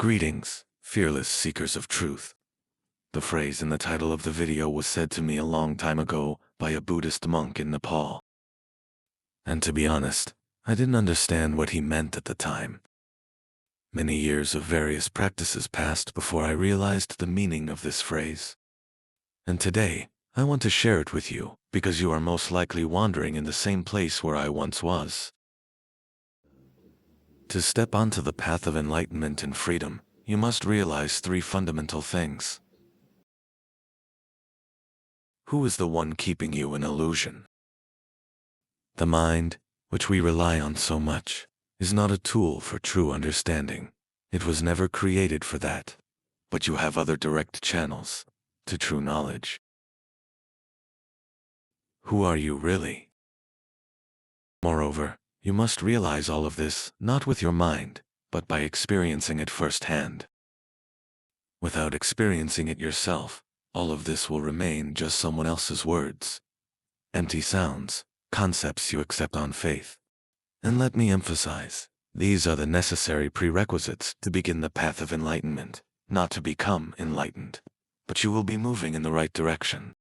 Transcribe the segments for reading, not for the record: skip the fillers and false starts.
Greetings, fearless seekers of truth. The phrase in the title of the video was said to me a long time ago by a Buddhist monk in Nepal. And to be honest, I didn't understand what he meant at the time. Many years of various practices passed before I realized the meaning of this phrase. And today, I want to share it with you because you are most likely wandering in the same place where I once was. To step onto the path of enlightenment and freedom, you must realize three fundamental things. Who is the one keeping you in illusion? The mind, which we rely on so much, is not a tool for true understanding. It was never created for that. But you have other direct channels to true knowledge. Who are you really? Moreover, you must realize all of this not with your mind, but by experiencing it firsthand. Without experiencing it yourself, all of this will remain just someone else's words. Empty sounds, concepts you accept on faith. And let me emphasize, these are the necessary prerequisites to begin the path of enlightenment, not to become enlightened. But you will be moving in the right direction.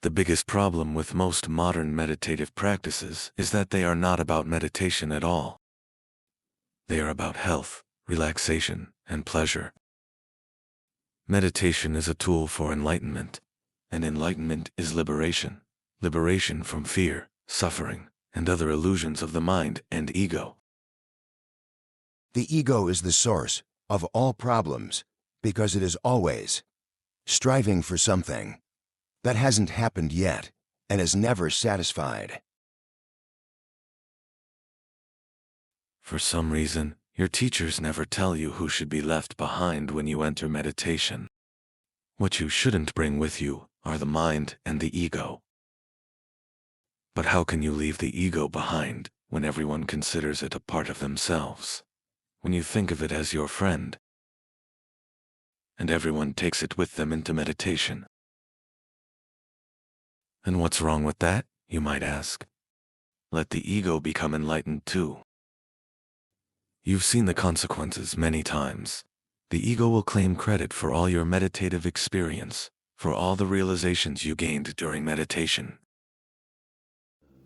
The biggest problem with most modern meditative practices is that they are not about meditation at all. They are about health, relaxation, and pleasure. Meditation is a tool for enlightenment, and enlightenment is liberation. Liberation from fear, suffering, and other illusions of the mind and ego. The ego is the source of all problems because it is always striving for something that hasn't happened yet and is never satisfied. For some reason, your teachers never tell you who should be left behind when you enter meditation. What you shouldn't bring with you are the mind and the ego. But how can you leave the ego behind when everyone considers it a part of themselves? When you think of it as your friend, and everyone takes it with them into meditation. And what's wrong with that, you might ask? Let the ego become enlightened too. You've seen the consequences many times. The ego will claim credit for all your meditative experience, for all the realizations you gained during meditation.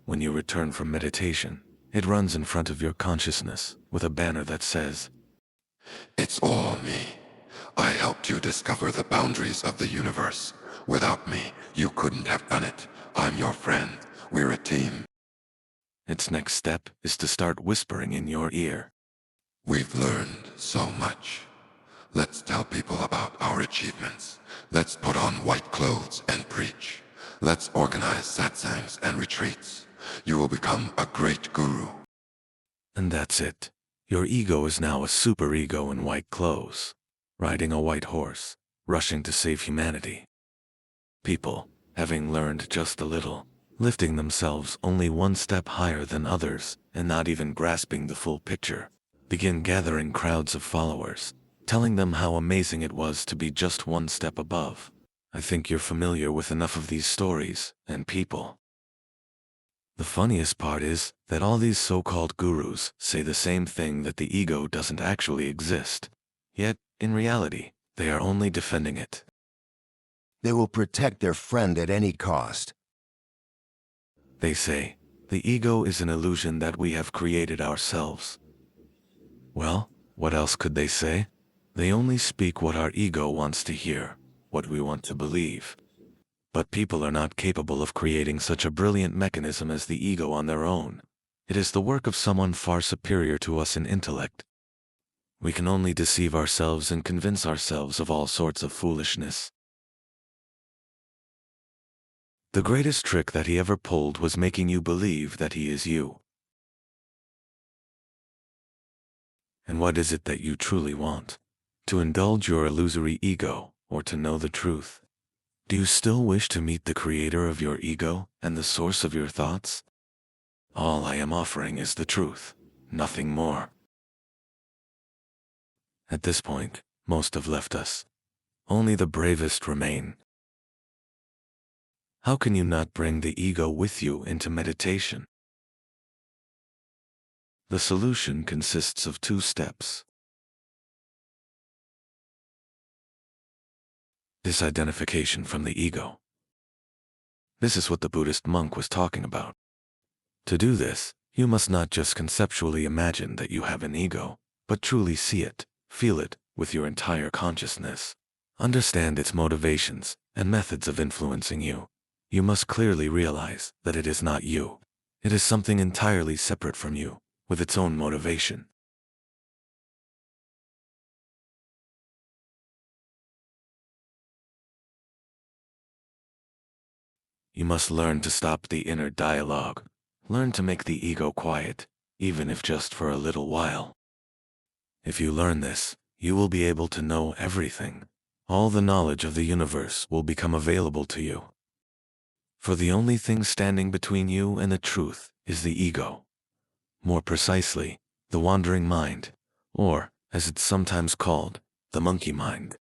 When you return from meditation, it runs in front of your consciousness with a banner that says, "It's all me. I helped you discover the boundaries of the universe. Without me, you couldn't have done it. I'm your friend. We're a team." Its next step is to start whispering in your ear. "We've learned so much. Let's tell people about our achievements. Let's put on white clothes and preach. Let's organize satsangs and retreats. You will become a great guru." And that's it. Your ego is now a superego in white clothes, riding a white horse, rushing to save humanity. People, having learned just a little, lifting themselves only one step higher than others, and not even grasping the full picture, begin gathering crowds of followers, telling them how amazing it was to be just one step above. I think you're familiar with enough of these stories and people. The funniest part is that all these so-called gurus say the same thing, that the ego doesn't actually exist. Yet, in reality, they are only defending it. They will protect their friend at any cost. They say, the ego is an illusion that we have created ourselves. Well, what else could they say? They only speak what our ego wants to hear, what we want to believe. But people are not capable of creating such a brilliant mechanism as the ego on their own. It is the work of someone far superior to us in intellect. We can only deceive ourselves and convince ourselves of all sorts of foolishness. The greatest trick that he ever pulled was making you believe that he is you. And what is it that you truly want? To indulge your illusory ego, or to know the truth? Do you still wish to meet the creator of your ego and the source of your thoughts? All I am offering is the truth, nothing more. At this point, most have left us. Only the bravest remain. How can you not bring the ego with you into meditation? The solution consists of 2 steps. Disidentification from the ego. This is what the Buddhist monk was talking about. To do this, you must not just conceptually imagine that you have an ego, but truly see it, feel it, with your entire consciousness. Understand its motivations and methods of influencing you. You must clearly realize that it is not you. It is something entirely separate from you, with its own motivation. You must learn to stop the inner dialogue. Learn to make the ego quiet, even if just for a little while. If you learn this, you will be able to know everything. All the knowledge of the universe will become available to you. For the only thing standing between you and the truth is the ego. More precisely, the wandering mind, or, as it's sometimes called, the monkey mind.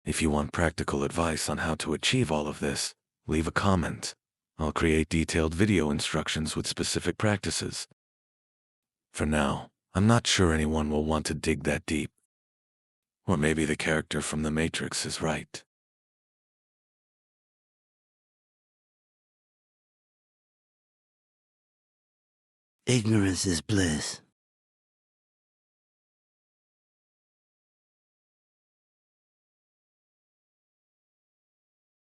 If you want practical advice on how to achieve all of this, leave a comment. I'll create detailed video instructions with specific practices. For now, I'm not sure anyone will want to dig that deep. Or maybe the character from The Matrix is right. Ignorance is bliss.